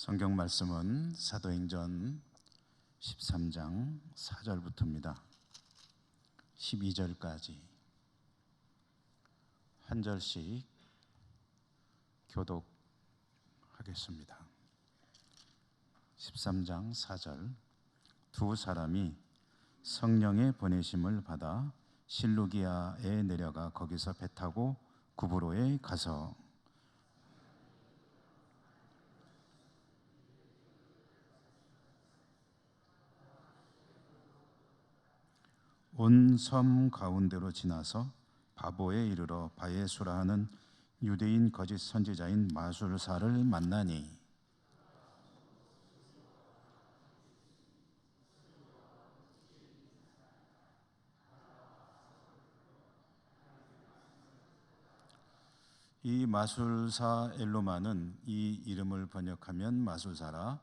성경 말씀은 사도행전 13장 4절부터입니다. 12절까지 한 절씩 교독하겠습니다. 13장 4절. 두 사람이 성령의 보내심을 받아 실루기아에 내려가 거기서 배 타고 구브로에 가서 온 섬 가운데로 지나서 바보에 이르러 바예수라 하는 유대인 거짓 선지자인 마술사를 만나니 이 마술사 엘로마는 이 이름을 번역하면 마술사라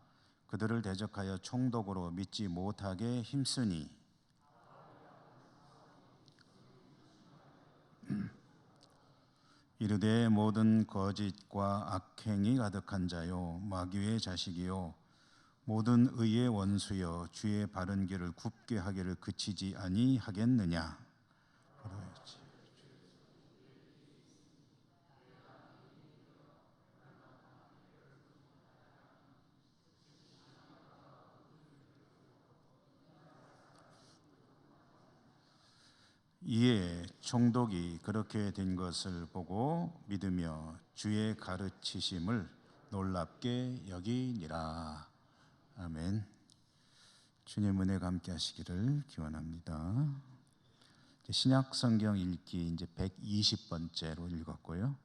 그들을 대적하여 총독으로 믿지 못하게 힘쓰니 이르되 모든 거짓과 악행이 가득한 자요 마귀의 자식이요 모든 의의 원수여 주의 바른 길을 굽게 하기를 그치지 아니하겠느냐. 이에 총독이 그렇게 된 것을 보고 믿으며 주의 가르치심을 놀랍게 여기니라. 아멘. 주님 은혜가 함께 하시기를 기원합니다. 신약 성경 읽기 이제 120번째로 읽었고요.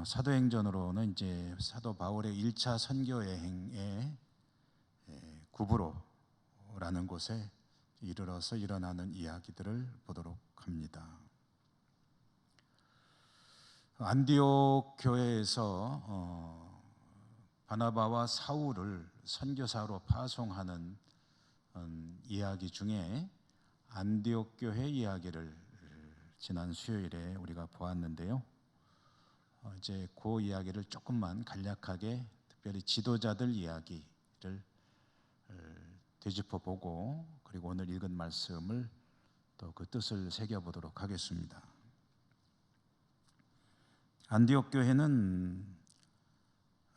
사도행전으로는 이제 사도 바울의 1차 선교 여행에 구브로라는 곳에 이르러서 일어나는 이야기들을 보도록 합니다. 안디옥 교회에서 바나바와 사울을 선교사로 파송하는 이야기 중에 안디옥 교회 이야기를 지난 수요일에 우리가 보았는데요. 이제 그 이야기를 조금만 간략하게 특별히 지도자들 이야기를 되짚어보고 그리고 오늘 읽은 말씀을 또 그 뜻을 새겨보도록 하겠습니다. 안디옥 교회는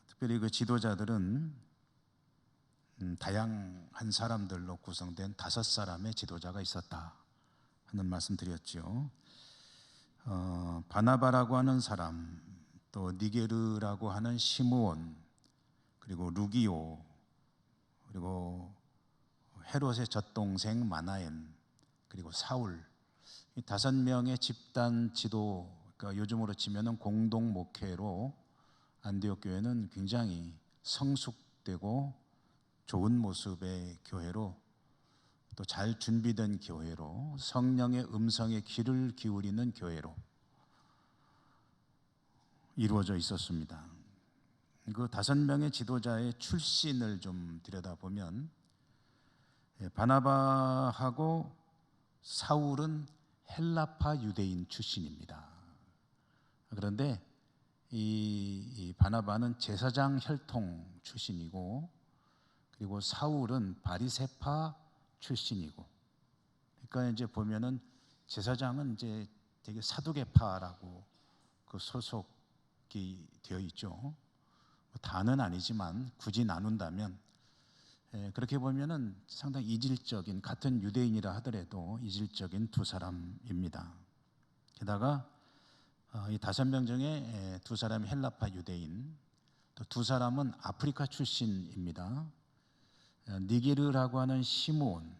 특별히 그 지도자들은 다양한 사람들로 구성된 5사람의 지도자가 있었다 하는 말씀 드렸죠. 바나바라고 하는 사람, 또 니게르라고 하는 시므온, 그리고 루기오, 그리고 헤롯의 젖동생 마나엔, 그리고 사울, 이 5명의 집단 지도, 그러니까 요즘으로 치면은 공동 목회로 안디옥 교회는 굉장히 성숙되고 좋은 모습의 교회로 또 잘 준비된 교회로 성령의 음성에 귀를 기울이는 교회로 이루어져 있었습니다. 그 5명의 지도자의 출신을 좀 들여다보면 바나바하고 사울은 헬라파 유대인 출신입니다. 그런데 이 바나바는 제사장 혈통 출신이고 그리고 사울은 바리새파 출신이고 그러니까 이제 보면은 제사장은 이제 되게 사두개파라고 그 소속이 되어 있죠. 다는 아니지만 굳이 나눈다면 그렇게 보면은 상당히 이질적인 같은 유대인이라 하더라도 이질적인 두 사람입니다. 게다가 이 5명 중에 2사람이 헬라파 유대인, 또 2사람은 아프리카 출신입니다. 니게르라고 하는 시므온,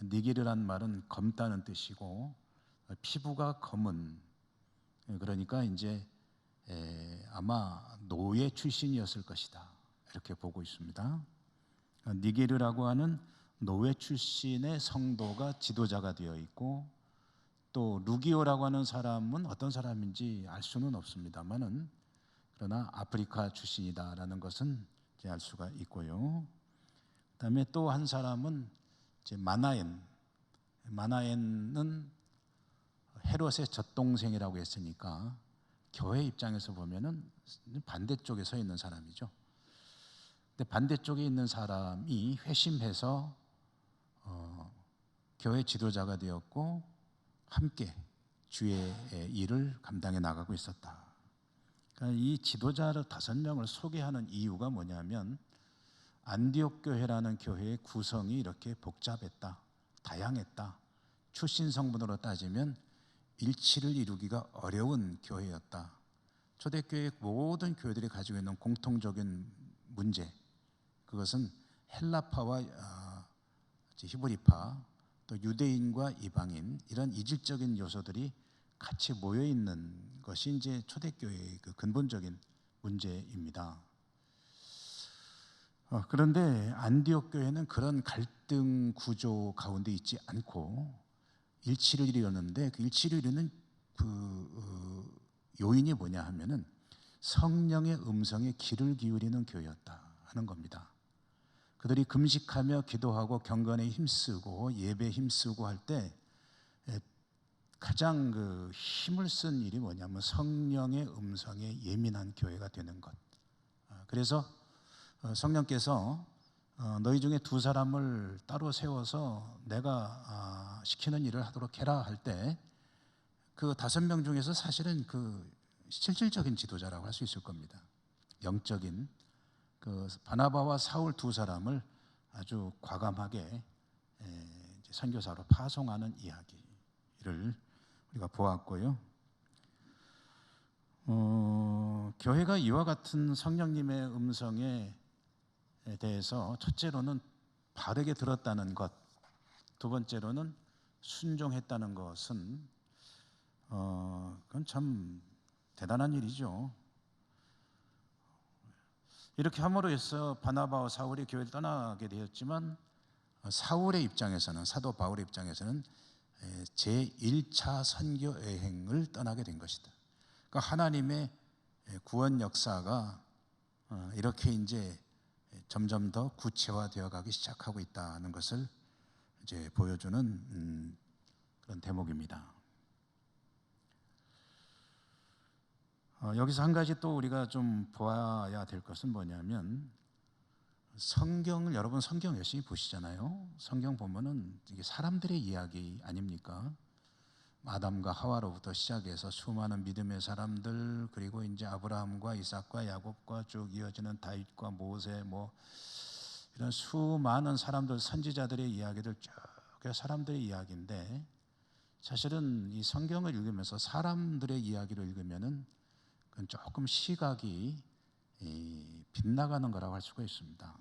니게르란 말은 검다는 뜻이고 피부가 검은, 그러니까 이제 아마 노예 출신이었을 것이다 이렇게 보고 있습니다. 니게르라고 하는 노예 출신의 성도가 지도자가 되어 있고 또 루기오라고 하는 사람은 어떤 사람인지 알 수는 없습니다만은 그러나 아프리카 출신이다라는 것은 이제 알 수가 있고요. 그다음에 또 한 사람은 이제 마나엔은 헤롯의 젖동생이라고 했으니까 교회 입장에서 보면은 반대쪽에 서 있는 사람이죠. 근데 반대쪽에 있는 사람이 회심해서 교회 지도자가 되었고 함께 주의 일을 감당해 나가고 있었다. 그러니까 이 지도자 5명을 소개하는 이유가 뭐냐면 안디옥 교회라는 교회의 구성이 이렇게 복잡했다, 다양했다, 출신 성분으로 따지면 일치를 이루기가 어려운 교회였다. 초대교회 모든 교회들이 가지고 있는 공통적인 문제, 그것은 헬라파와 히브리파, 또 유대인과 이방인, 이런 이질적인 요소들이 같이 모여 있는 것이 이제 초대교회의 그 근본적인 문제입니다. 그런데 안디옥 교회는 그런 갈등 구조 가운데 있지 않고 일치를 이루었는데, 그 일치를 이루는 요인이 뭐냐 하면은 성령의 음성에 귀를 기울이는 교회였다 하는 겁니다. 그들이 금식하며 기도하고 경건에 힘쓰고 예배에 힘쓰고 할 때 가장 그 힘을 쓴 일이 뭐냐면 성령의 음성에 예민한 교회가 되는 것. 그래서 성령께서 너희 중에 2사람을 따로 세워서 내가 시키는 일을 하도록 해라 할 때 그 5명 중에서 사실은 그 실질적인 지도자라고 할 수 있을 겁니다. 영적인 그 바나바와 사울 2사람을 아주 과감하게 선교사로 파송하는 이야기를 우리가 보았고요. 교회가 이와 같은 성령님의 음성에 대해서 첫째로는 바르게 들었다는 것, 2번째로는 순종했다는 것은 그건 참 대단한 일이죠. 이렇게 함으로 해서 바나바와 사울이 교회를 떠나게 되었지만 사울의 입장에서는, 사도 바울의 입장에서는 제1차 선교 여행을 떠나게 된 것이다. 그러니까 하나님의 구원 역사가 이렇게 이제 점점 더 구체화되어 가기 시작하고 있다는 것을 이제 보여주는 그런 대목입니다. 여기서 한 가지 또 우리가 좀 보아야 될 것은 뭐냐면, 성경을, 여러분 성경 열심히 보시잖아요. 성경 보면은 이게 사람들의 이야기 아닙니까? 아담과 하와로부터 시작해서 수많은 믿음의 사람들, 그리고 이제 아브라함과 이삭과 야곱과 쭉 이어지는 다윗과 모세, 뭐 이런 수많은 사람들, 선지자들의 이야기들 쭉 사람들의 이야기인데, 사실은 이 성경을 읽으면서 사람들의 이야기를 읽으면은 그건 조금 시각이 빗나가는 거라고 할 수가 있습니다.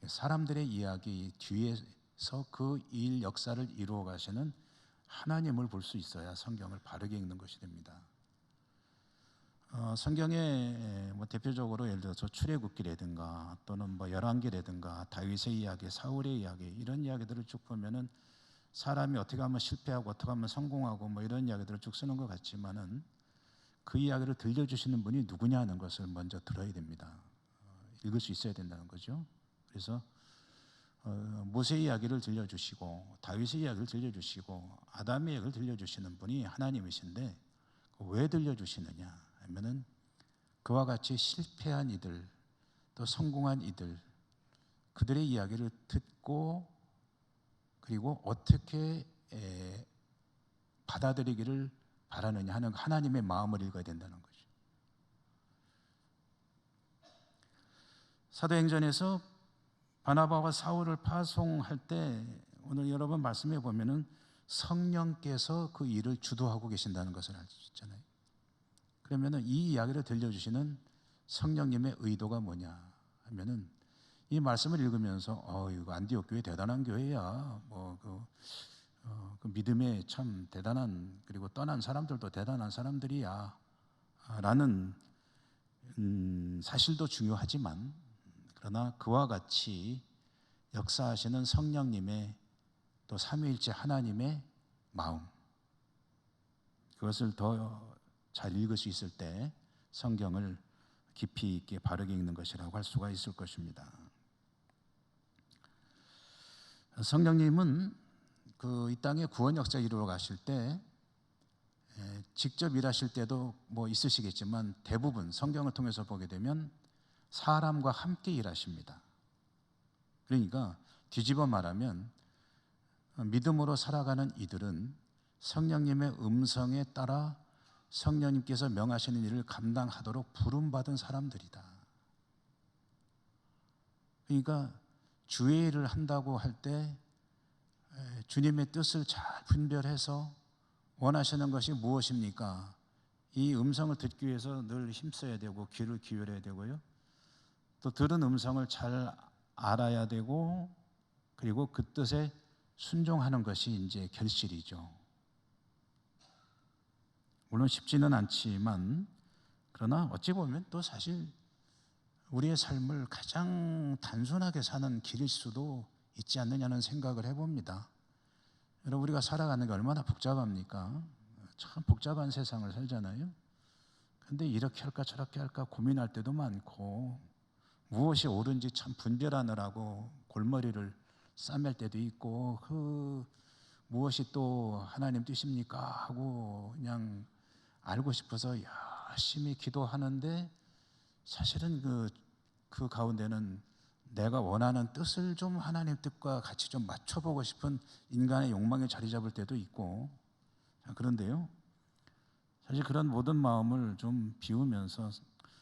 사람들의 이야기 뒤에서 그 일 역사를 이루어 가시는 하나님을 볼 수 있어야 성경을 바르게 읽는 것이 됩니다. 성경에 뭐 대표적으로 예를 들어서 출애굽기라든가 또는 뭐 열왕기라든가 다윗의 이야기, 사울의 이야기, 이런 이야기들을 쭉 보면은 사람이 어떻게 하면 실패하고 어떻게 하면 성공하고 뭐 이런 이야기들을 쭉 쓰는 것 같지만은 그 이야기를 들려주시는 분이 누구냐 하는 것을 먼저 들어야 됩니다. 읽을 수 있어야 된다는 거죠. 그래서 모세의 이야기를 들려주시고 다윗의 이야기를 들려주시고 아담의 이야기를 들려주시는 분이 하나님이신데, 왜 들려주시느냐 하면은 그와 같이 실패한 이들, 또 성공한 이들, 그들의 이야기를 듣고 그리고 어떻게 받아들이기를 바라느냐 하는 하나님의 마음을 읽어야 된다는 거죠. 사도행전에서 바나바와 사울을 파송할 때 오늘 여러분 말씀해 보면은 성령께서 그 일을 주도하고 계신다는 것을 알 수 있잖아요. 그러면은 이 이야기를 들려주시는 성령님의 의도가 뭐냐 하면은, 이 말씀을 읽으면서 이거 안디옥 교회 대단한 교회야, 그 믿음에 참 대단한, 그리고 떠난 사람들도 대단한 사람들이야 라는 사실도 중요하지만, 그러나 그와 같이 역사하시는 성령님의, 또 삼위일체 하나님의 마음, 그것을 더 잘 읽을 수 있을 때 성경을 깊이 있게 바르게 읽는 것이라고 할 수가 있을 것입니다. 성령님은 이 땅에 구원 역사 이루어 가실 때 직접 일하실 때도 뭐 있으시겠지만 대부분 성경을 통해서 보게 되면 사람과 함께 일하십니다. 그러니까 뒤집어 말하면 믿음으로 살아가는 이들은 성령님의 음성에 따라 성령님께서 명하시는 일을 감당하도록 부름받은 사람들이다. 그러니까 주의 일을 한다고 할 때 주님의 뜻을 잘 분별해서 원하시는 것이 무엇입니까? 이 음성을 듣기 위해서 늘 힘써야 되고 귀를 기울여야 되고요. 또 들은 음성을 잘 알아야 되고 그리고 그 뜻에 순종하는 것이 이제 결실이죠. 물론 쉽지는 않지만 그러나 어찌 보면 또 사실 우리의 삶을 가장 단순하게 사는 길일 수도 있지 않느냐는 생각을 해봅니다. 여러분, 우리가 살아가는 게 얼마나 복잡합니까? 참 복잡한 세상을 살잖아요. 근데 이렇게 할까 저렇게 할까 고민할 때도 많고 무엇이 옳은지 참 분별하느라고 골머리를 싸맬 때도 있고 무엇이 또 하나님 뜻입니까 하고 그냥 알고 싶어서 열심히 기도하는데 사실은 그 가운데는 내가 원하는 뜻을 좀 하나님 뜻과 같이 좀 맞춰보고 싶은 인간의 욕망에 자리 잡을 때도 있고, 그런데요, 사실 그런 모든 마음을 좀 비우면서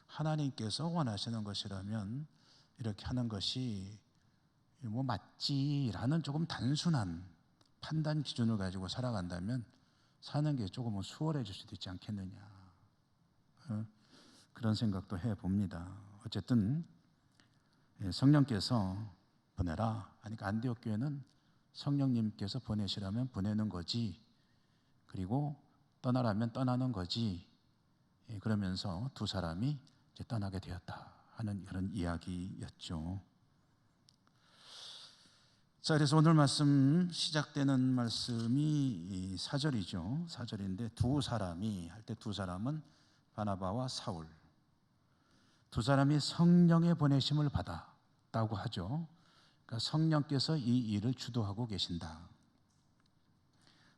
하나님께서 원하시는 것이라면 이렇게 하는 것이 뭐 맞지라는 조금 단순한 판단 기준을 가지고 살아간다면 사는 게 조금은 수월해질 수도 있지 않겠느냐, 그런 생각도 해봅니다. 어쨌든 성령께서 보내라 하니까 안디옥 교회는 성령님께서 보내시라면 보내는 거지, 그리고 떠나라면 떠나는 거지, 그러면서 두 사람이 이제 떠나게 되었다 하는 그런 이야기였죠. 자, 그래서 오늘 말씀 시작되는 말씀이 4절이죠. 4절인데 두 사람이 할 때 두 사람은 바나바와 사울, 두 사람이 성령의 보내심을 받았다고 하죠. 그러니까 성령께서 이 일을 주도하고 계신다.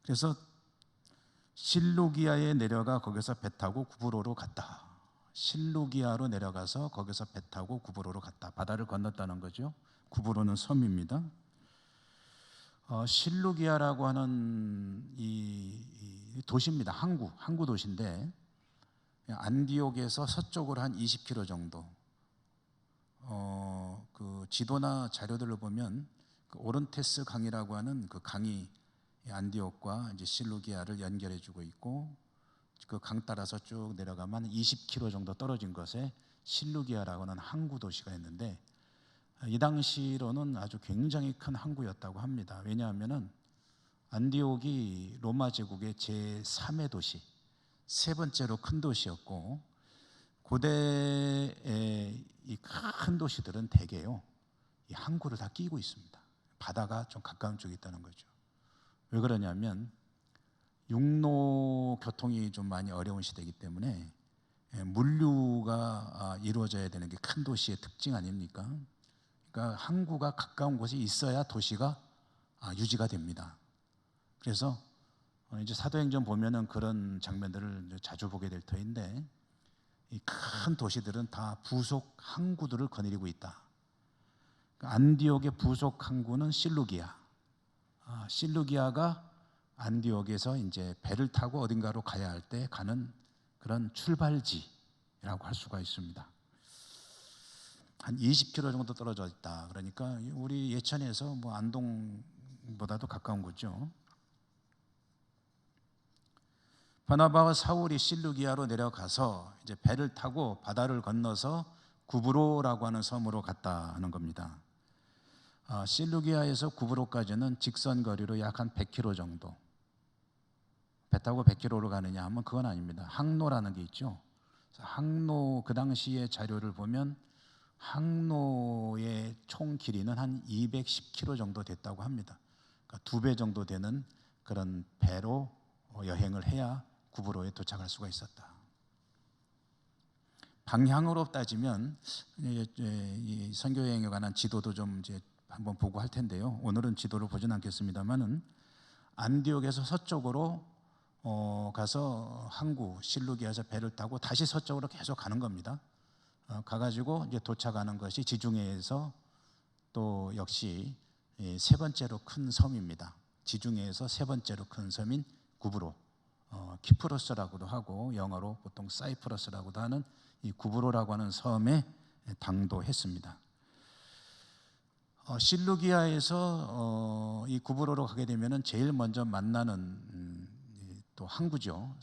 그래서 실루기아에 내려가 거기서 배 타고 구브로로 갔다. 실루기아로 내려가서 거기서 배 타고 구브로로 갔다. 바다를 건넜다는 거죠. 구브로는 섬입니다. 실루기아라고 하는 이 도시입니다. 항구 도시인데 안디옥에서 서쪽으로 한 20km 정도. 그 지도나 자료들을 보면 그 오른테스 강이라고 하는 그 강이 안디옥과 이제 실루기아를 연결해주고 있고, 그 강 따라서 쭉 내려가면 20km 정도 떨어진 것에 실루기아라고 하는 항구 도시가 있는데, 이 당시로는 아주 굉장히 큰 항구였다고 합니다. 왜냐하면은 안디옥이 로마 제국의 제3의 도시, 세 번째로 큰 도시였고, 고대의 이 큰 도시들은 대개요 이 항구를 다 끼고 있습니다. 바다가 좀 가까운 쪽에 있다는 거죠. 왜 그러냐면 육로 교통이 좀 많이 어려운 시대이기 때문에 물류가 이루어져야 되는 게 큰 도시의 특징 아닙니까? 그러니까 항구가 가까운 곳에 있어야 도시가 유지가 됩니다. 그래서 이제 사도행전 보면은 그런 장면들을 자주 보게 될 터인데, 이 큰 도시들은 다 부속 항구들을 거느리고 있다. 안디옥의 부속 항구는 실루기아. 실루기아가 안디옥에서 이제 배를 타고 어딘가로 가야 할 때 가는 그런 출발지라고 할 수가 있습니다. 한 20km 정도 떨어져 있다. 그러니까 우리 예천에서 뭐 안동보다도 가까운 거죠. 바나바와 사울이 실루기아로 내려가서 이제 배를 타고 바다를 건너서 구브로라고 하는 섬으로 갔다 하는 겁니다. 실루기아에서 구브로까지는 직선 거리로 약 한 100km 정도. 배 타고 100km로 가느냐 하면 그건 아닙니다. 항로라는 게 있죠. 항로, 그 당시의 자료를 보면 항로의 총 길이는 한 210km 정도 됐다고 합니다. 그러니까 2배 정도 되는 그런 배로 여행을 해야 구브로에 도착할 수가 있었다. 방향으로 따지면 이 선교 여행에 관한 지도도 좀 이제 한번 보고 할 텐데요. 오늘은 지도를 보진 않겠습니다만은 안디옥에서 서쪽으로 가서 항구 실루기아에서 배를 타고 다시 서쪽으로 계속 가는 겁니다. 가가지고 이제 도착하는 것이 지중해에서 또 역시 세 번째로 큰 섬입니다. 지중해에서 세 번째로 큰 섬인 구브로, 키프로스라고도 하고 영어로 보통 사이프러스라고도 하는 이 구브로라고 하는 섬에 당도했습니다. 실루기아에서 이 구브로로 가게 되면은 제일 먼저 만나는 또 항구죠.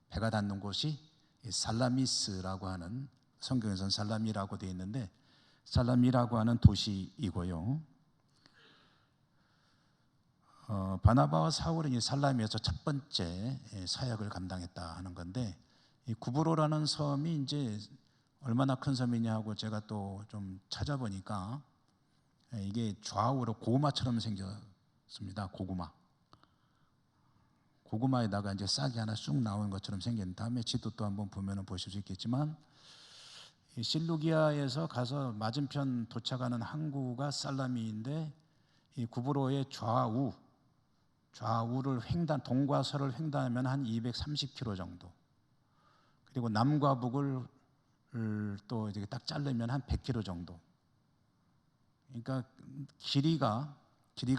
배가 닿는 곳이 살라미스라고 하는, 성경에서는 살라미라고 되어 있는데 살라미라고 하는 도시이고요. 바나바와 사울은 이 살라미에서 첫 번째 사역을 감당했다 하는 건데, 이 구브로라는 섬이 이제 얼마나 큰 섬이냐 하고 제가 또 좀 찾아보니까 이게 좌우로 고구마처럼 생겼습니다. 고구마에다가 이제 싹이 하나 쑥 나오는 것처럼 생긴, 다음에 지도 또 한번 보면 보실 수 있겠지만, 이 실루기아에서 가서 맞은편 도착하는 항구가 살라미인데, 이 구브로의 좌우를 동과 서를 횡단하면 한 230km 정도, 그리고 남과 북을 또 이렇게 딱 자르면 한 100km 정도. 그러니까 길이가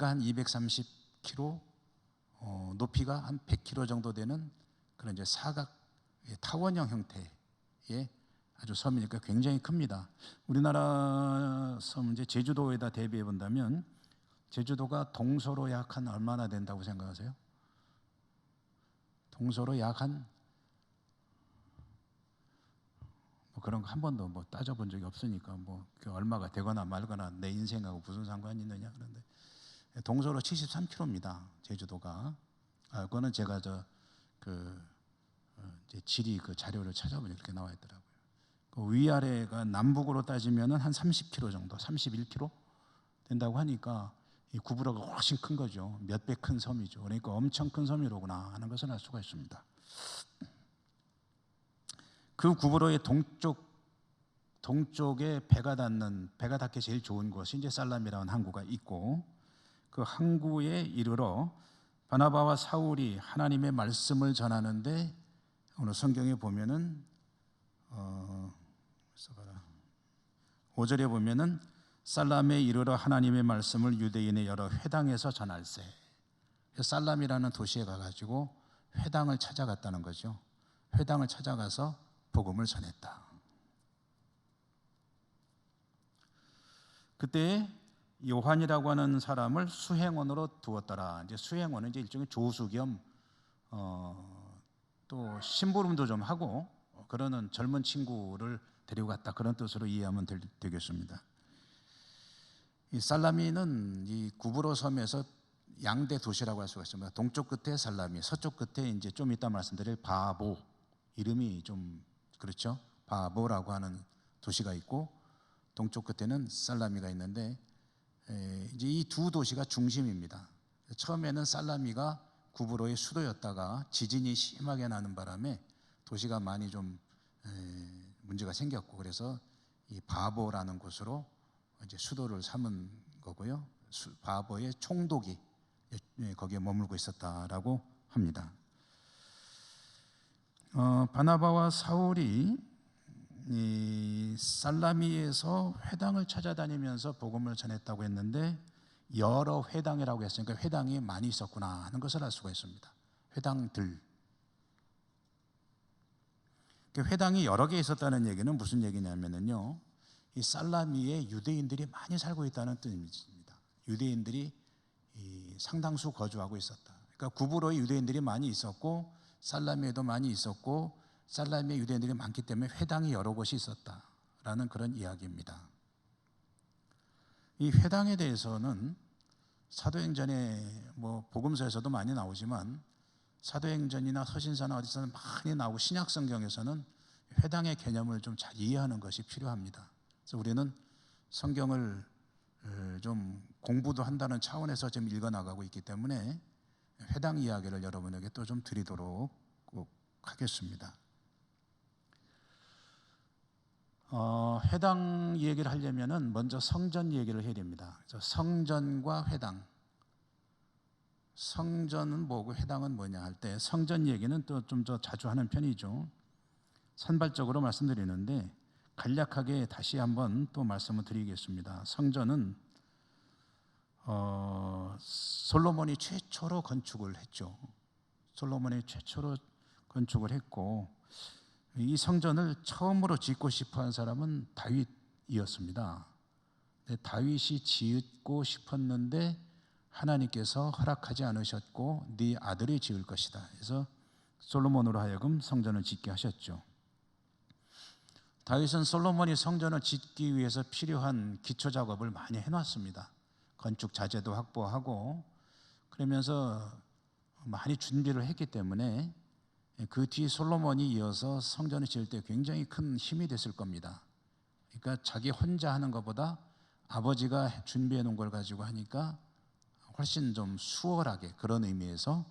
한 230km, 높이가 한 100km 정도 되는 그런 이제 사각 타원형 형태의 아주 섬이니까 굉장히 큽니다. 우리나라 섬 이제 제주도에다 대비해 본다면, 제주도가 동서로 약 한 얼마나 된다고 생각하세요? 동서로 약 한 그런 거 한 번도 뭐 따져본 적이 없으니까 뭐 얼마가 되거나 말거나 내 인생하고 무슨 상관이 있느냐. 그런데 동서로 73km입니다. 제주도가. 그거는 제가 이제 지리 그 자료를 찾아보니 그렇게 나와 있더라고요. 그 위아래가 남북으로 따지면은 한 30km 정도, 31km 된다고 하니까 이 구브로가 훨씬 큰 거죠. 몇 배 큰 섬이죠. 그러니까 엄청 큰 섬이로구나 하는 것을 알 수가 있습니다. 그 구브로의 동쪽에 배가 닿기 제일 좋은 곳이 이제 살라미라는 항구가 있고, 그 항구에 이르러 바나바와 사울이 하나님의 말씀을 전하는데, 오늘 성경에 보면은 5절에 보면은 살람에 이르러 하나님의 말씀을 유대인의 여러 회당에서 전할세. 살람이라는 도시에 가가지고 회당을 찾아갔다는 거죠. 회당을 찾아가서 복음을 전했다. 그때 요한이라고 하는 사람을 수행원으로 두었더라. 이제 수행원은 이제 일종의 조수 겸 또 심부름도 좀 하고 그러는 젊은 친구를 데리고 갔다, 그런 뜻으로 이해하면 되겠습니다. 이 살라미는 이 구브로 섬에서 양대 도시라고 할 수가 있습니다. 동쪽 끝에 살라미, 서쪽 끝에 이제 좀 이따 말씀드릴 바보, 이름이 좀 그렇죠. 바보라고 하는 도시가 있고, 동쪽 끝에는 살라미가 있는데, 이제 이 두 도시가 중심입니다. 처음에는 살라미가 구브로의 수도였다가 지진이 심하게 나는 바람에 도시가 많이 좀 문제가 생겼고, 그래서 이 바보라는 곳으로 이제 수도를 삼은 거고요. 바보의 총독이 거기에 머물고 있었다라고 합니다. 바나바와 사울이 이 살라미에서 회당을 찾아다니면서 복음을 전했다고 했는데, 여러 회당이라고 했으니까 회당이 많이 있었구나 하는 것을 알 수가 있습니다. 회당들. 회당이 여러 개 있었다는 얘기는 무슨 얘기냐면요, 이 살라미에 유대인들이 많이 살고 있다는 뜻입니다. 유대인들이 상당수 거주하고 있었다. 그러니까 구브로에 유대인들이 많이 있었고, 살라미에도 많이 있었고, 살라미에 유대인들이 많기 때문에 회당이 여러 곳이 있었다라는 그런 이야기입니다. 이 회당에 대해서는 사도행전에 뭐 복음서에서도 많이 나오지만, 사도행전이나 서신서나 어디서는 많이 나오고, 신약 성경에서는 회당의 개념을 좀 잘 이해하는 것이 필요합니다. 그래서 우리는 성경을 좀 공부도 한다는 차원에서 좀 읽어나가고 있기 때문에 회당 이야기를 여러분에게 또 좀 드리도록 꼭 하겠습니다. 회당 얘기를 하려면은 먼저 성전 얘기를 해야 됩니다. 그래서 성전과 회당, 성전은 뭐고 회당은 뭐냐 할 때 성전 얘기는 또 좀 더 자주 하는 편이죠. 산발적으로 말씀드리는데 간략하게 다시 한번 또 말씀을 드리겠습니다. 성전은 솔로몬이 최초로 건축을 했죠. 솔로몬이 최초로 건축을 했고, 이 성전을 처음으로 짓고 싶어한 사람은 다윗이었습니다. 다윗이 짓고 싶었는데 하나님께서 허락하지 않으셨고 네 아들이 지을 것이다. 그래서 솔로몬으로 하여금 성전을 짓게 하셨죠. 다윗은 솔로몬이 성전을 짓기 위해서 필요한 기초 작업을 많이 해놨습니다. 건축 자재도 확보하고 그러면서 많이 준비를 했기 때문에 그 뒤 솔로몬이 이어서 성전을 지을 때 굉장히 큰 힘이 됐을 겁니다. 그러니까 자기 혼자 하는 것보다 아버지가 준비해 놓은 걸 가지고 하니까 훨씬 좀 수월하게, 그런 의미에서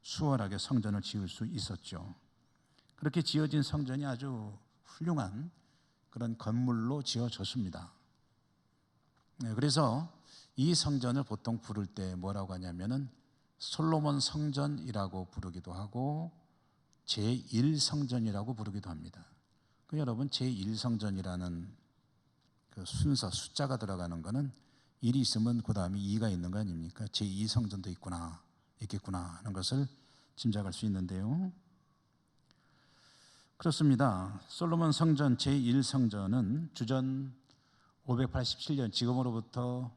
수월하게 성전을 지을 수 있었죠. 그렇게 지어진 성전이 아주 훌륭한 그런 건물로 지어졌습니다. 그래서 이 성전을 보통 부를 때 뭐라고 하냐면은 솔로몬 성전이라고 부르기도 하고 제1성전이라고 부르기도 합니다. 여러분, 제1성전이라는 그 순서, 숫자가 들어가는 거는 1이 있으면 그 다음에 2가 있는 거 아닙니까? 제2성전도 있겠구나 하는 것을 짐작할 수 있는데요. 그렇습니다. 솔로몬 성전 제1성전은 주전 587년, 지금으로부터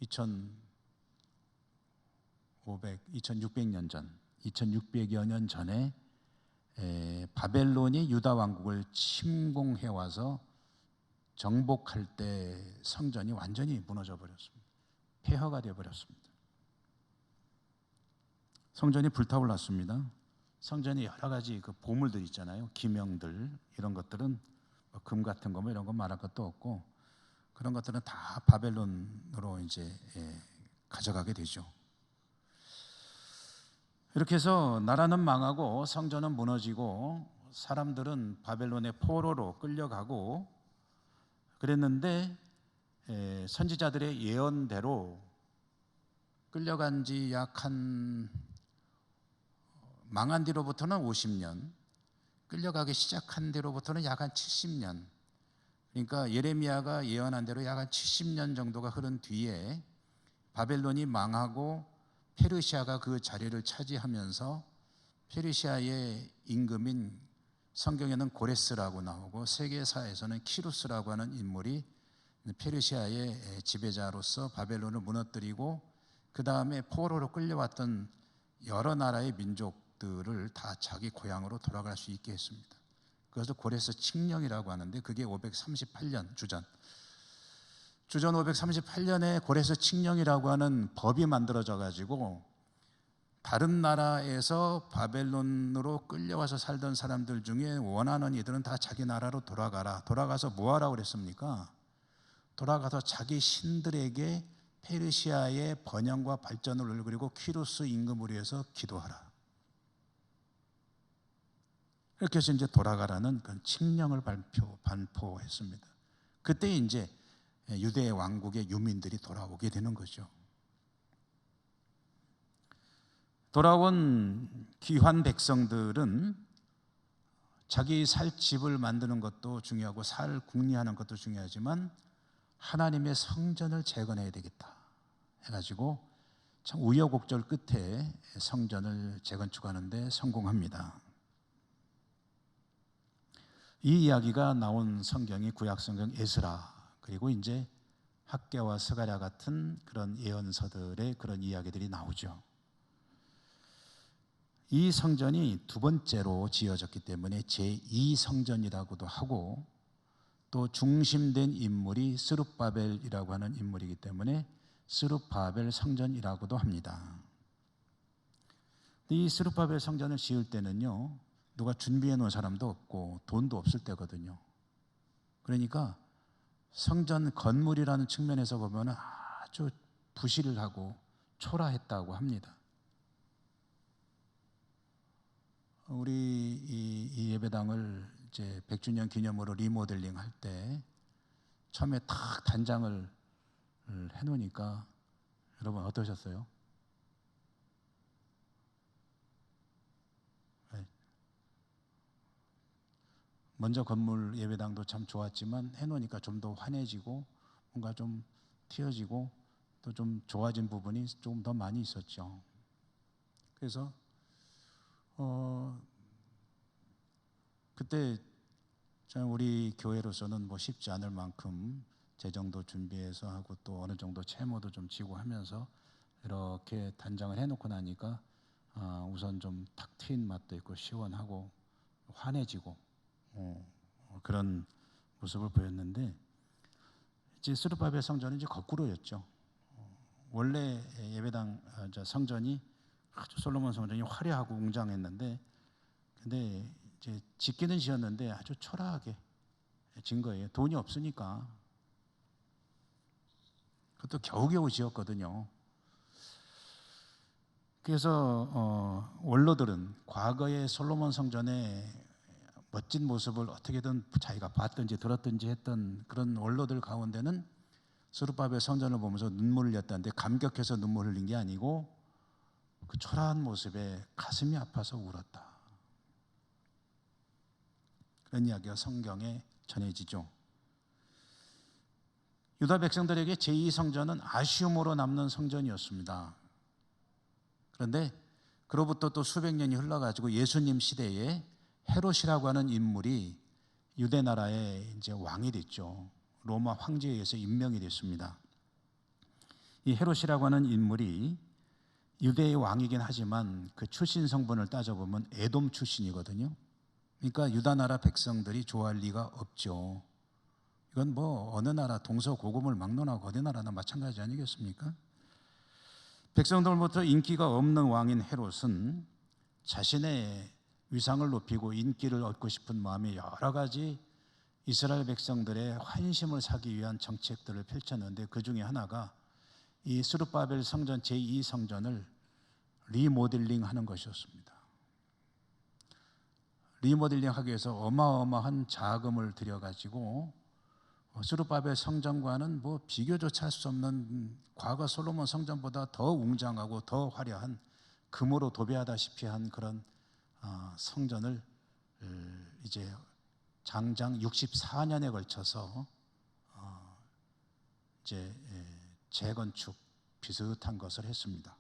2600년 전, 2600여 년 전에 바벨론이 유다 왕국을 침공해 와서 정복할 때 성전이 완전히 무너져 버렸습니다. 폐허가 되어 버렸습니다. 성전이 불타올랐습니다. 성전에 여러 가지 그 보물들 있잖아요. 기명들, 이런 것들은 금 같은 거 이런 거 말할 것도 없고, 그런 것들은 다 바벨론으로 이제 가져가게 되죠. 이렇게 해서 나라는 망하고 성전은 무너지고 사람들은 바벨론의 포로로 끌려가고 그랬는데, 선지자들의 예언대로 끌려간 지 약 한 망한 뒤로부터는 50년, 끌려가기 시작한 뒤로부터는 약 한 70년, 그러니까 예레미야가 예언한 대로 약 한 70년 정도가 흐른 뒤에 바벨론이 망하고 페르시아가 그 자리를 차지하면서 페르시아의 임금인, 성경에는 고레스라고 나오고 세계사에서는 키루스라고 하는 인물이 페르시아의 지배자로서 바벨론을 무너뜨리고 그 다음에 포로로 끌려왔던 여러 나라의 민족들을 다 자기 고향으로 돌아갈 수 있게 했습니다. 그래서 고레스 칙령이라고 하는데, 그게 538년 주전 538년에 고레스 칙령이라고 하는 법이 만들어져 가지고 다른 나라에서 바벨론으로 끌려와서 살던 사람들 중에 원하는 이들은 다 자기 나라로 돌아가라. 돌아가서 뭐 하라고 그랬습니까? 돌아가서 자기 신들에게 페르시아의 번영과 발전을, 그리고 키루스 임금을 위해서 기도하라. 이렇게 해서 이제 돌아가라는 그 칙령을 반포했습니다. 그때 이제 유대 왕국의 유민들이 돌아오게 되는 거죠. 돌아온 귀환 백성들은 자기 살 집을 만드는 것도 중요하고 살 궁리하는 것도 중요하지만 하나님의 성전을 재건해야 되겠다 해가지고 참 우여곡절 끝에 성전을 재건축하는 데 성공합니다. 이 이야기가 나온 성경이 구약성경 에스라, 그리고 이제 학개와 스가랴 같은 그런 예언서들의 그런 이야기들이 나오죠. 이 성전이 두 번째로 지어졌기 때문에 제2성전이라고도 하고, 또 중심된 인물이 스룹바벨이라고 하는 인물이기 때문에 스룹바벨 성전이라고도 합니다. 이 스룹바벨 성전을 지을 때는요, 누가 준비해 놓은 사람도 없고 돈도 없을 때거든요. 그러니까 성전 건물이라는 측면에서 보면 아주 부실하고 초라했다고 합니다. 우리 이 예배당을 이제 100주년 기념으로 리모델링 할 때 처음에 탁 단장을 해놓으니까 여러분 어떠셨어요? 네. 먼저 건물 예배당도 참 좋았지만 해놓으니까 좀 더 환해지고 뭔가 좀 튀어지고 또 좀 좋아진 부분이 좀 더 많이 있었죠. 그래서 그때 우리 교회로서는 뭐 쉽지 않을 만큼 재정도 준비해서 하고 또 어느 정도 채무도 좀 지고 하면서 이렇게 단장을 해놓고 나니까 우선 좀 탁 트인 맛도 있고 시원하고 환해지고 그런 모습을 보였는데, 이제 스룹바벨 성전은 이제 거꾸로였죠. 원래 예배당 성전이 아주 솔로몬 성전이 화려하고 웅장했는데, 근데 이제 짓기는 지었는데 아주 초라하게 진 거예요. 돈이 없으니까. 그것도 겨우겨우 지었거든요. 그래서 원로들은 과거의 솔로몬 성전의 멋진 모습을 어떻게든 자기가 봤든지 들었든지 했던 그런 원로들 가운데는 스룹바벨 성전을 보면서 눈물을 흘렸다는데, 감격해서 눈물 흘린 게 아니고 그 초라한 모습에 가슴이 아파서 울었다, 그런 이야기가 성경에 전해지죠. 유다 백성들에게 제2성전은 아쉬움으로 남는 성전이었습니다. 그런데 그로부터 또 수백 년이 흘러가지고 예수님 시대에 헤롯이라고 하는 인물이 유대 나라의 이제 왕이 됐죠. 로마 황제에 의해서 임명이 됐습니다. 이 헤롯이라고 하는 인물이 유대의 왕이긴 하지만 그 출신 성분을 따져보면 에돔 출신이거든요. 그러니까 유다 나라 백성들이 좋아할 리가 없죠. 이건 뭐 어느 나라 동서고금을 막론하고 어느 나라나 마찬가지 아니겠습니까? 백성들부터 인기가 없는 왕인 헤롯은 자신의 위상을 높이고 인기를 얻고 싶은 마음에 여러 가지 이스라엘 백성들의 환심을 사기 위한 정책들을 펼쳤는데, 그 중에 하나가 이 스룹바벨 성전 제2성전을 리모델링하는 것이었습니다. 리모델링하기 위해서 어마어마한 자금을 들여가지고 스룹바벨 성전과는 뭐 비교조차 할 수 없는, 과거 솔로몬 성전보다 더 웅장하고 더 화려한, 금으로 도배하다시피 한 그런 성전을 이제 장장 64년에 걸쳐서 이제 재건축 비슷한 것을 했습니다.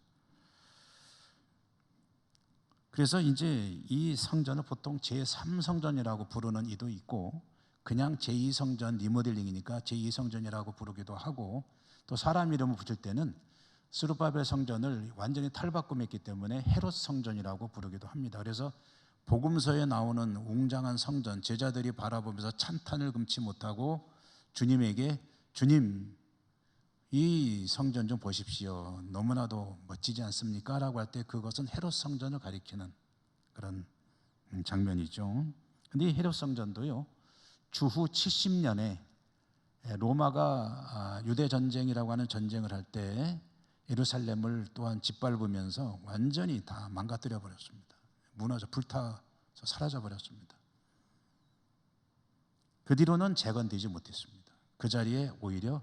그래서 이제 이 성전을 보통 제3성전이라고 부르는 이도 있고, 그냥 제2성전 리모델링이니까 제2성전이라고 부르기도 하고, 또 사람 이름을 붙일 때는 스룹바벨 성전을 완전히 탈바꿈했기 때문에 헤롯 성전이라고 부르기도 합니다. 그래서 복음서에 나오는 웅장한 성전, 제자들이 바라보면서 찬탄을 금치 못하고 주님에게, 주님 이 성전 좀 보십시오, 너무나도 멋지지 않습니까? 라고 할 때 그것은 헤롯 성전을 가리키는 그런 장면이죠. 근데 이 헤롯 성전도요, 주후 70년에 로마가 유대 전쟁이라고 하는 전쟁을 할 때 예루살렘을 또한 짓밟으면서 완전히 다 망가뜨려 버렸습니다. 무너져 불타서 사라져 버렸습니다. 그 뒤로는 재건되지 못했습니다. 그 자리에 오히려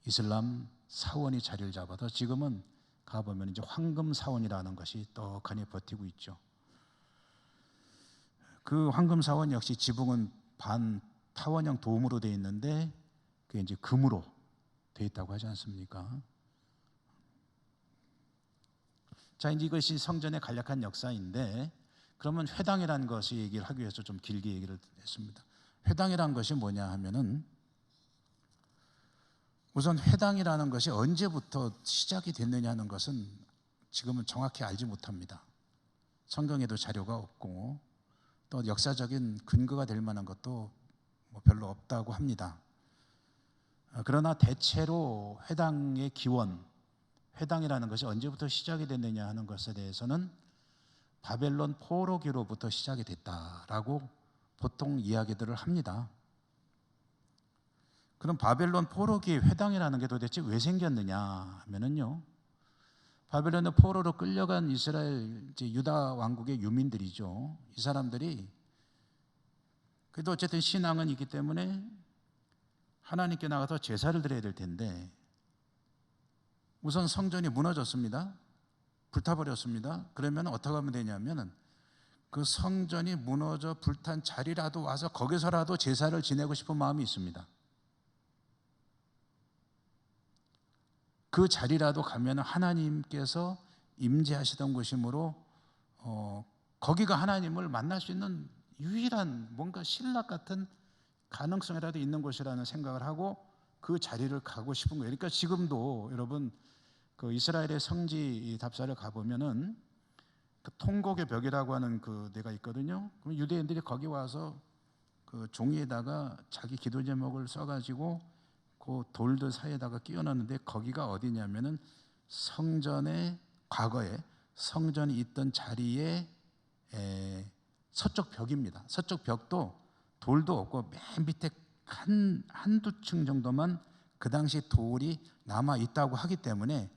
이슬람 사원이 자리를 잡아서 지금은 가보면 이제 황금 사원이라는 것이 떡하니 버티고 있죠. 그 황금 사원 역시 지붕은 반 타원형 도움으로 되어 있는데 그게 이제 금으로 되어 있다고 하지 않습니까? 자, 이제 이것이 성전의 간략한 역사인데, 그러면 회당이라는 것을 얘기를 하기 위해서 좀 길게 얘기를 했습니다. 회당이라는 것이 뭐냐 하면은, 우선 회당이라는 것이 언제부터 시작이 됐느냐 하는 것은 지금은 정확히 알지 못합니다. 성경에도 자료가 없고 또 역사적인 근거가 될 만한 것도 뭐 별로 없다고 합니다. 그러나 대체로 회당의 기원, 회당이라는 것이 언제부터 시작이 됐느냐 하는 것에 대해서는 바벨론 포로기로부터 시작이 됐다라고 보통 이야기들을 합니다. 그럼 바벨론 포로기 회당이라는 게 도대체 왜 생겼느냐 하면은요, 바벨론의 포로로 끌려간 이스라엘 유다 왕국의 유민들이죠. 이 사람들이 그래도 어쨌든 신앙은 있기 때문에 하나님께 나가서 제사를 드려야 될 텐데, 우선 성전이 무너졌습니다. 불타버렸습니다. 그러면 어떻게 하면 되냐면 그 성전이 무너져 불탄 자리라도 와서 거기서라도 제사를 지내고 싶은 마음이 있습니다. 그 자리라도 가면 하나님께서 임재하시던 곳이므로 거기가 하나님을 만날 수 있는 유일한 뭔가 신락 같은 가능성이라도 있는 곳이라는 생각을 하고 그 자리를 가고 싶은 거예요. 그러니까 지금도 여러분 그 이스라엘의 성지 답사를 가보면은 그 통곡의 벽이라고 하는 그 데가 있거든요. 그럼 유대인들이 거기 와서 그 종이에다가 자기 기도 제목을 써가지고 그 돌들 사이에다가 끼워놨는데 거기가 어디냐면은 성전의 과거에 성전이 있던 자리에 서쪽 벽입니다. 서쪽 벽도 돌도 없고 맨 밑에 한두 층 정도만 그 당시 돌이 남아 있다고 하기 때문에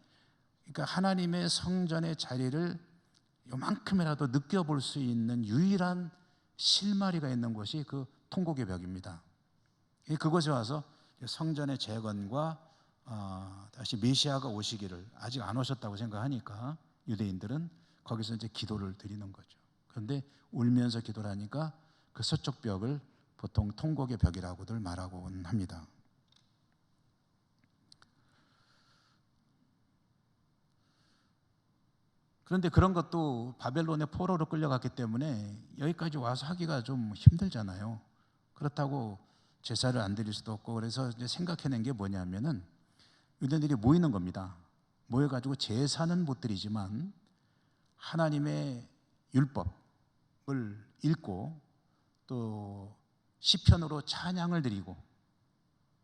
그러니까 하나님의 성전의 자리를 요만큼이라도 느껴볼 수 있는 유일한 실마리가 있는 곳이 그 통곡의 벽입니다. 그곳에 와서 성전의 재건과 다시 메시아가 오시기를 아직 안 오셨다고 생각하니까 유대인들은 거기서 이제 기도를 드리는 거죠. 그런데 울면서 기도를 하니까 그 서쪽 벽을 보통 통곡의 벽이라고들 말하곤 합니다. 그런데 그런 것도 바벨론의 포로로 끌려갔기 때문에 여기까지 와서 하기가 좀 힘들잖아요. 그렇다고 제사를 안 드릴 수도 없고 그래서 이제 생각해낸 게 뭐냐면은 유대인들이 모이는 겁니다. 모여가지고 제사는 못 드리지만 하나님의 율법을 읽고 또 시편으로 찬양을 드리고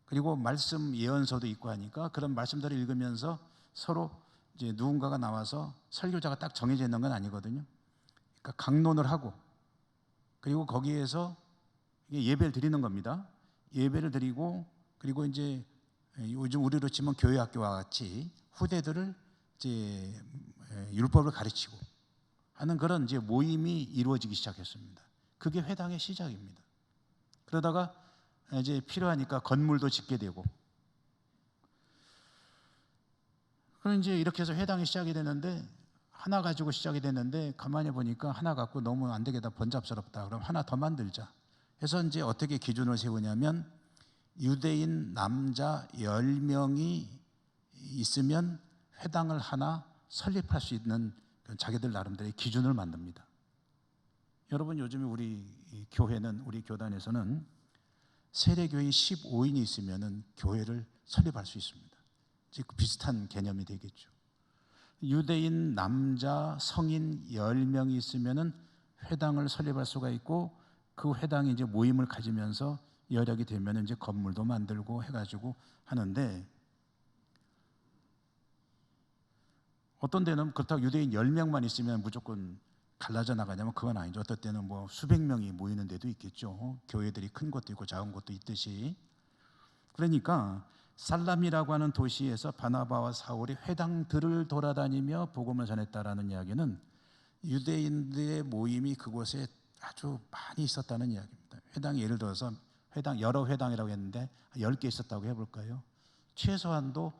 그리고 말씀 예언서도 있고 하니까 그런 말씀들을 읽으면서 서로 이제 누군가가 나와서 설교자가 딱 정해져 있는 건 아니거든요. 그러니까 강론을 하고 그리고 거기에서 예배를 드리는 겁니다. 예배를 드리고 그리고 이제 요즘 우리로 치면 교회 학교와 같이 후대들을 이제 율법을 가르치고 하는 그런 이제 모임이 이루어지기 시작했습니다. 그게 회당의 시작입니다. 그러다가 이제 필요하니까 건물도 짓게 되고 그럼 이제 이렇게 해서 회당이 시작이 되는데 하나 가지고 시작이 됐는데 가만히 보니까 하나 갖고 너무 안 되겠다 번잡스럽다. 그럼 하나 더 만들자. 해서 이제 어떻게 기준을 세우냐면 유대인 남자 10명이 있으면 회당을 하나 설립할 수 있는 자기들 나름대로의 기준을 만듭니다. 여러분 요즘에 우리 교회는 우리 교단에서는 세례교인 15인이 있으면 교회를 설립할 수 있습니다. 즉 비슷한 개념이 되겠죠. 유대인 남자 성인 10명이 있으면 회당을 설립할 수가 있고 그 회당이 이제 모임을 가지면서 여력이 되면 이제 건물도 만들고 해가지고 하는데 어떤 데는 그렇다고 유대인 10명만 있으면 무조건 갈라져 나가냐면 그건 아니죠. 어떤 때는 뭐 수백 명이 모이는 데도 있겠죠. 교회들이 큰 것도 있고 작은 것도 있듯이. 그러니까 살람이라고 하는 도시에서 바나바와 사울이 회당들을 돌아다니며 복음을 전했다라는 이야기는 유대인들의 모임이 그곳에 아주 많이 있었다는 이야기입니다. 회당이 예를 들어서 회당 여러 회당이라고 했는데 10개 있었다고 해볼까요? 최소한도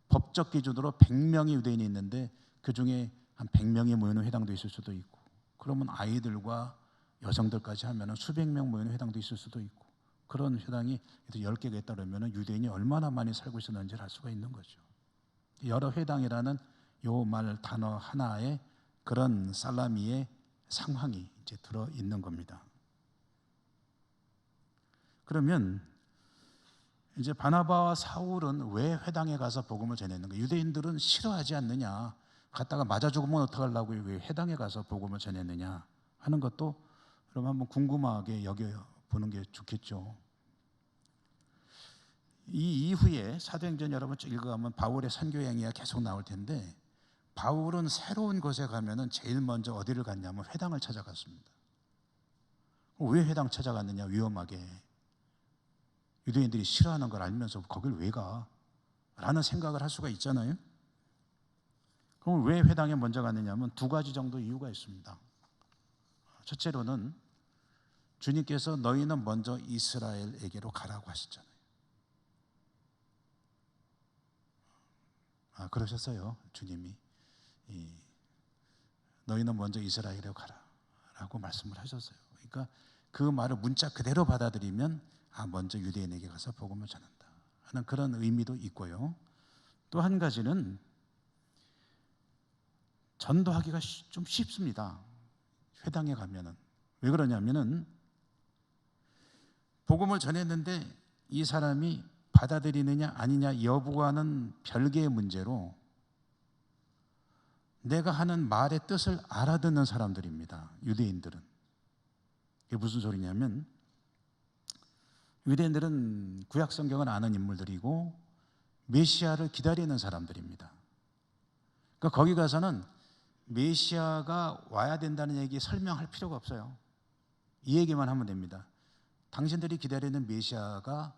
법적 기준으로 100명의 유대인이 있는데 그중에 한 100명이 모이는 회당도 있을 수도 있고 그러면 아이들과 여성들까지 하면 수백 명 모이는 회당도 있을 수도 있고 그런 회당이 10개가 있다 그러면 유대인이 얼마나 많이 살고 있었는지를 알 수가 있는 거죠. 여러 회당이라는 요 말 단어 하나에 그런 살라미의 상황이 이제 들어 있는 겁니다. 그러면 이제 바나바와 사울은 왜 회당에 가서 복음을 전했는가? 유대인들은 싫어하지 않느냐? 갔다가 맞아 죽으면 어떡하려고 왜 회당에 가서 복음을 전했느냐 하는 것도 여러분 한번 궁금하게 여겨보는 게 좋겠죠. 이 이후에 사도행전 여러분 읽어가면 바울의 선교 행위가 계속 나올 텐데 바울은 새로운 곳에 가면은 제일 먼저 어디를 갔냐면 회당을 찾아갔습니다. 왜 회당 찾아갔느냐? 위험하게. 유대인들이 싫어하는 걸 알면서 거길 왜 가? 라는 생각을 할 수가 있잖아요. 그럼 왜 회당에 먼저 갔느냐 하면 두 가지 정도 이유가 있습니다. 첫째로는 주님께서 너희는 먼저 이스라엘에게로 가라고 하셨잖아요. 그러셨어요. 주님이 너희는 먼저 이스라엘에 가라 라고 말씀을 하셨어요. 그러니까 그 말을 문자 그대로 받아들이면 먼저 유대인에게 가서 복음을 전한다 하는 그런 의미도 있고요. 또 한 가지는 전도하기가 좀 쉽습니다. 회당에 가면은. 왜 그러냐면은 복음을 전했는데 이 사람이 받아들이느냐 아니냐 여부와는 별개의 문제로 내가 하는 말의 뜻을 알아듣는 사람들입니다. 유대인들은. 이게 무슨 소리냐면 유대인들은 구약 성경을 아는 인물들이고 메시아를 기다리는 사람들입니다. 그러니까 거기 가서는 메시아가 와야 된다는 얘기 설명할 필요가 없어요. 이 얘기만 하면 됩니다. 당신들이 기다리는 메시아가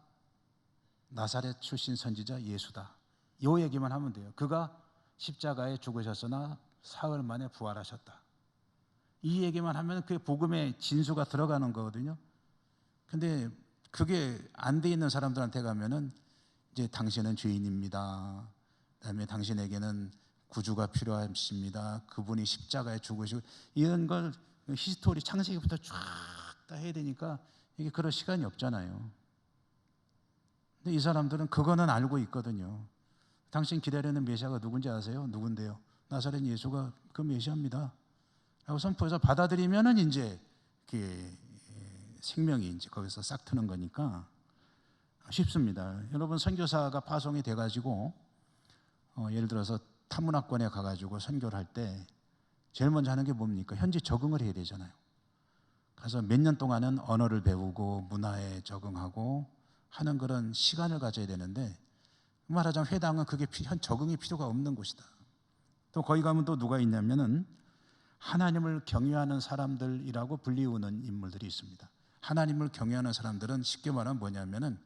나사렛 출신 선지자 예수다. 이 얘기만 하면 돼요. 그가 십자가에 죽으셨으나 사흘 만에 부활하셨다. 이 얘기만 하면 그 복음의 진수가 들어가는 거거든요. 근데 그게 안 돼 있는 사람들한테 가면은 이제 당신은 죄인입니다. 그다음에 당신에게는 구주가 필요하십니다. 그분이 십자가에 죽으시고 이런 걸 히스토리 창세기부터 쫙 다 해야 되니까 이게 그럴 시간이 없잖아요. 근데 이 사람들은 그거는 알고 있거든요. 당신 기다리는 메시아가 누군지 아세요? 누군데요? 나사렛 예수가 그 메시아입니다. 라고 선포해서 받아들이면은 이제 생명이 이제 거기서 싹 트는 거니까 쉽습니다. 여러분 선교사가 파송이 돼가지고 예를 들어서 타문화권에 가가지고 선교를 할 때 제일 먼저 하는 게 뭡니까? 현지 적응을 해야 되잖아요. 가서 몇 년 동안은 언어를 배우고 문화에 적응하고 하는 그런 시간을 가져야 되는데 말하자면 회당은 그게 적응이 필요가 없는 곳이다. 또 거기 가면 또 누가 있냐면은 하나님을 경외하는 사람들이라고 불리우는 인물들이 있습니다. 하나님을 경외하는 사람들은 쉽게 말하면 뭐냐면은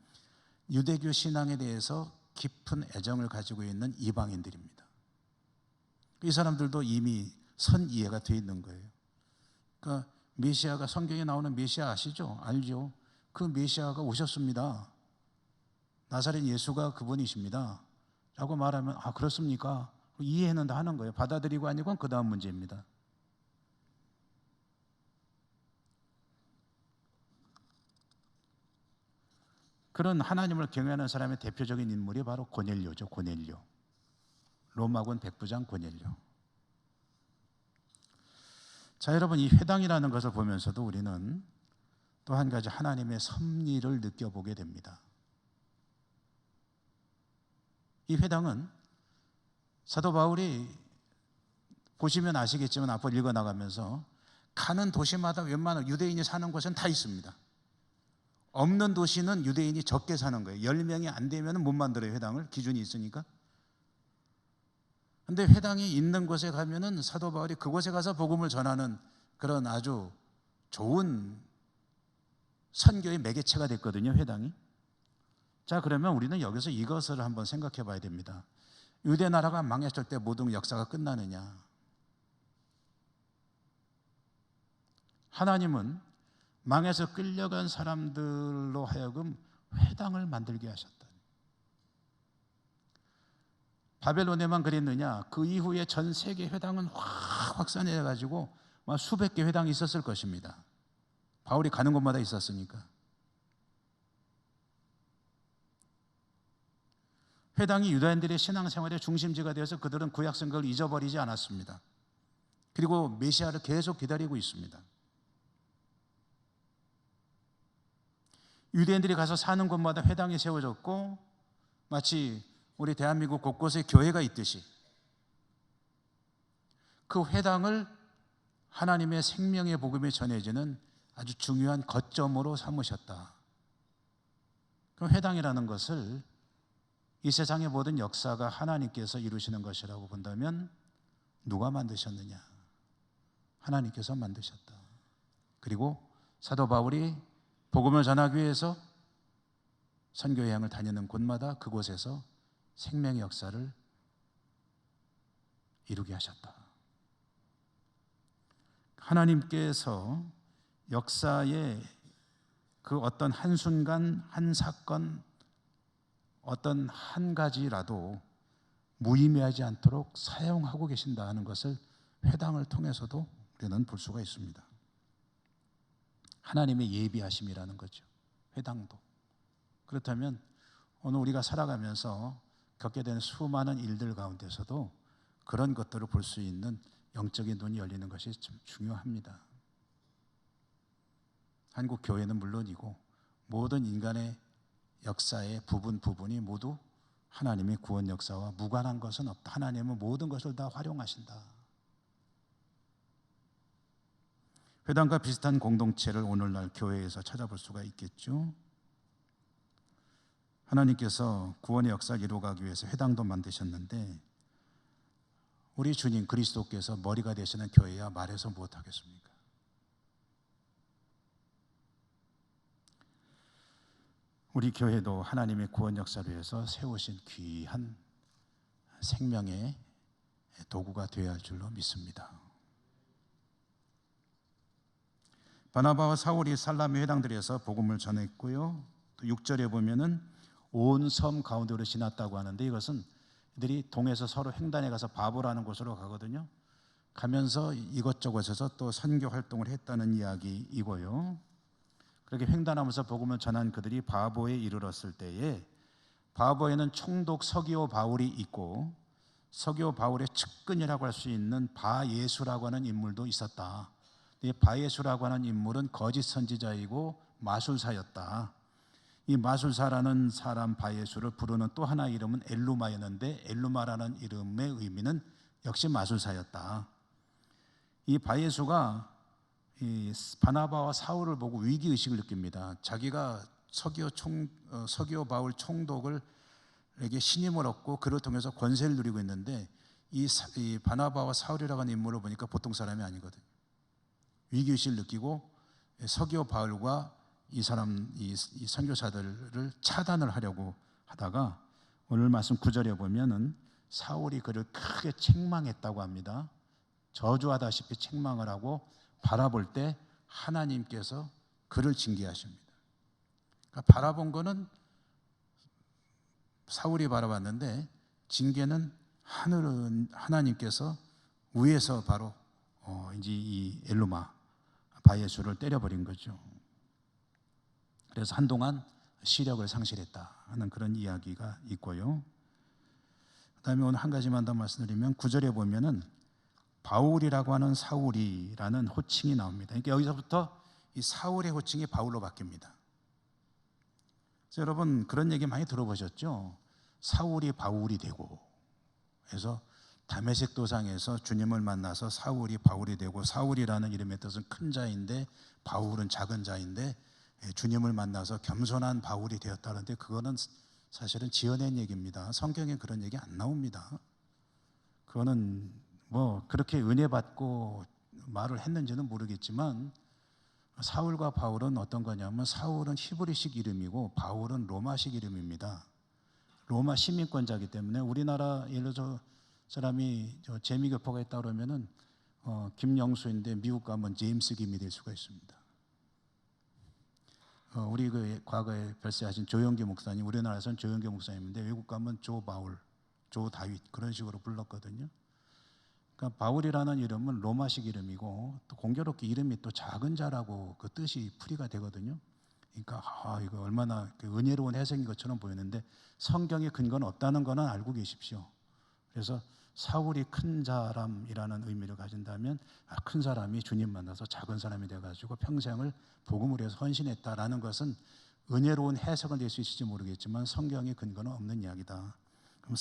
유대교 신앙에 대해서 깊은 애정을 가지고 있는 이방인들입니다. 이 사람들도 이미 선 이해가 되어 있는 거예요. 그러니까 메시아가 성경에 나오는 메시아 아시죠? 알죠? 그 메시아가 오셨습니다. 나사렛 예수가 그분이십니다. 라고 말하면 그렇습니까? 이해는 다 하는 거예요. 받아들이고 아니고는 그 다음 문제입니다. 그런 하나님을 경외하는 사람의 대표적인 인물이 바로 고넬료죠. 고넬료. 로마군 백부장 고넬료. 자, 여러분 이 회당이라는 것을 보면서도 우리는 또 한 가지 하나님의 섭리를 느껴보게 됩니다. 이 회당은 사도 바울이 보시면 아시겠지만 앞으로 읽어나가면서 가는 도시마다 웬만한 유대인이 사는 곳은 다 있습니다. 없는 도시는 유대인이 적게 사는 거예요. 10명이 안 되면 못 만들어요. 회당을. 기준이 있으니까. 근데 회당이 있는 곳에 가면은 사도 바울이 그곳에 가서 복음을 전하는 그런 아주 좋은 선교의 매개체가 됐거든요. 회당이. 자, 그러면 우리는 여기서 이것을 한번 생각해 봐야 됩니다. 유대 나라가 망했을 때 모든 역사가 끝나느냐? 하나님은 망해서 끌려간 사람들로 하여금 회당을 만들게 하셨다. 바벨론에만 그랬느냐? 그 이후에 전 세계 회당은 확 확산해 가지고 수백 개 회당이 있었을 것입니다. 바울이 가는 곳마다 있었으니까. 회당이 유다인들의 신앙생활의 중심지가 되어서 그들은 구약 성경을 잊어버리지 않았습니다. 그리고 메시아를 계속 기다리고 있습니다. 유대인들이 가서 사는 곳마다 회당이 세워졌고 마치 우리 대한민국 곳곳에 교회가 있듯이 그 회당을 하나님의 생명의 복음이 전해지는 아주 중요한 거점으로 삼으셨다. 그럼 회당이라는 것을 이 세상의 모든 역사가 하나님께서 이루시는 것이라고 본다면 누가 만드셨느냐? 하나님께서 만드셨다. 그리고 사도 바울이 복음을 전하기 위해서 선교 여행을 다니는 곳마다 그곳에서 생명의 역사를 이루게 하셨다. 하나님께서 역사의 그 어떤 한순간, 한 사건, 어떤 한 가지라도 무의미하지 않도록 사용하고 계신다 하는 것을 회당을 통해서도 우리는 볼 수가 있습니다. 하나님의 예비하심이라는 거죠. 회당도. 그렇다면 오늘 우리가 살아가면서 겪게 되는 수많은 일들 가운데서도 그런 것들을 볼 수 있는 영적인 눈이 열리는 것이 좀 중요합니다. 한국 교회는 물론이고 모든 인간의 역사의 부분이 모두 하나님의 구원 역사와 무관한 것은 없다. 하나님은 모든 것을 다 활용하신다. 회당과 비슷한 공동체를 오늘날 교회에서 찾아볼 수가 있겠죠. 하나님께서 구원의 역사를 이루어가기 위해서 회당도 만드셨는데 우리 주님 그리스도께서 머리가 되시는 교회야 말해서 무엇하겠습니까? 우리 교회도 하나님의 구원 역사를 위해서 세우신 귀한 생명의 도구가 되어야 할 줄로 믿습니다. 바나바와 사울이 살라미 회당들에서 복음을 전했고요. 또 6절에 보면은 온 섬 가운데로 지났다고 하는데 이것은 이들이 동에서 서로 횡단에 가서 바보라는 곳으로 가거든요. 가면서 이것저것에서 또 선교 활동을 했다는 이야기이고요. 그렇게 횡단하면서 복음을 전한 그들이 바보에 이르렀을 때에 바보에는 총독 서기오 바울이 있고 서기오 바울의 측근이라고 할 수 있는 바예수라고 하는 인물도 있었다. 이 바예수라고 하는 인물은 거짓 선지자이고 마술사였다. 이 마술사라는 사람 바예수를 부르는 또 하나의 이름은 엘루마였는데 엘루마라는 이름의 의미는 역시 마술사였다. 이 바예수가 이 바나바와 사울을 보고 위기의식을 느낍니다. 자기가 서기오 바울 총독을에게 신임을 얻고 그를 통해서 권세를 누리고 있는데 이 바나바와 사울이라고 하는 인물을 보니까 보통 사람이 아니거든요. 위기의식을 느끼고 서기오 바울과 이 선교사들을 차단을 하려고 하다가 오늘 말씀 9절에 보면은 사울이 그를 크게 책망했다고 합니다. 저주하다시피 책망을 하고 바라볼 때 하나님께서 그를 징계하십니다. 그러니까 바라본 거는 사울이 바라봤는데 징계는 하나님께서 위에서 바로 이제 이 엘루마 바예수를 때려버린 거죠. 그래서 한동안 시력을 상실했다 하는 그런 이야기가 있고요. 그 다음에 오늘 한 가지만 더 말씀드리면 9절에 보면은 바울이라고 하는 사울이라는 호칭이 나옵니다. 그러니까 여기서부터 이 사울의 호칭이 바울로 바뀝니다. 그래서 여러분 그런 얘기 많이 들어보셨죠? 사울이 바울이 되고 그래서 다메섹 도상에서 주님을 만나서 사울이 바울이 되고 사울이라는 이름의 뜻은 큰 자인데 바울은 작은 자인데 주님을 만나서 겸손한 바울이 되었다는데 그거는 사실은 지어낸 얘기입니다. 성경에 그런 얘기 안 나옵니다. 그거는 뭐 그렇게 은혜 받고 말을 했는지는 모르겠지만 사울과 바울은 어떤 거냐면 사울은 히브리식 이름이고 바울은 로마식 이름입니다. 로마 시민권자이기 때문에 우리나라 예를 들어 사람이 재미교포가 있다 그러면은 김영수인데 미국 가면 제임스 김이 될 수가 있습니다. 우리 그 과거에 별세하신 조영기 목사님, 우리나라에서는 조영기 목사님인데 외국 가면 조 바울, 조 다윗 그런 식으로 불렀거든요. 그러니까 바울이라는 이름은 로마식 이름이고 또 공교롭게 이름이 또 작은 자라고 그 뜻이 풀이가 되거든요. 그러니까 이거 얼마나 은혜로운 해석인 것처럼 보이는데 성경에 근거는 없다는 거는 알고 계십시오. 그래서 사울이 큰 사람이라는 의미를 가진다면 큰 사람이 주님 만나서 작은 사람이 돼가지고 평생을 복음을 위해서 헌신했다라는 것은 은혜로운 해석은 될 수 있을지 모르겠지만 성경에 근거는 없는 이야기다. 그럼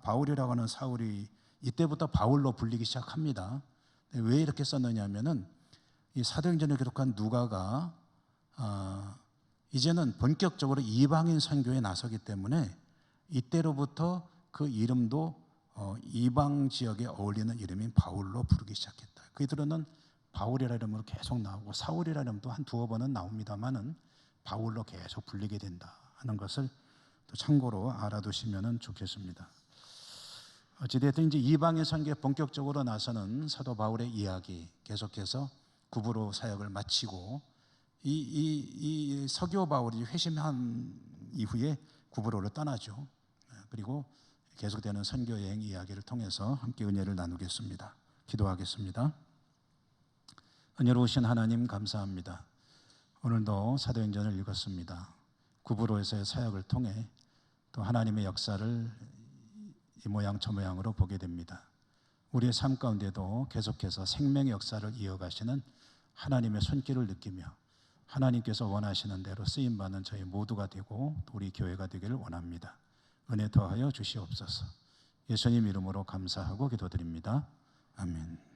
바울이라고 하는 사울이 이때부터 바울로 불리기 시작합니다. 왜 이렇게 썼느냐 하면은 이 사도행전을 기록한 누가가 이제는 본격적으로 이방인 선교에 나서기 때문에 이때로부터 그 이름도 이방 지역에 어울리는 이름인 바울로 부르기 시작했다. 그들은 바울이라는 이름으로 계속 나오고 사울이라는 이름도 한 두어 번은 나옵니다만은 바울로 계속 불리게 된다 하는 것을 또 참고로 알아두시면 좋겠습니다. 어찌됐든 이제 이방인 선교에 본격적으로 나서는 사도 바울의 이야기 계속해서 구브로 사역을 마치고 이 서기오 바울이 회심한 이후에 구브로를 떠나죠. 그리고 계속되는 선교 여행 이야기를 통해서 함께 은혜를 나누겠습니다. 기도하겠습니다. 은혜로우신 하나님 감사합니다. 오늘도 사도행전을 읽었습니다. 구브로에서의 사역을 통해 또 하나님의 역사를 이 모양 저 모양으로 보게 됩니다. 우리의 삶 가운데도 계속해서 생명의 역사를 이어가시는 하나님의 손길을 느끼며 하나님께서 원하시는 대로 쓰임받는 저희 모두가 되고 우리 교회가 되기를 원합니다. 은혜 더하여 주시옵소서. 예수님 이름으로 감사하고 기도드립니다. 아멘.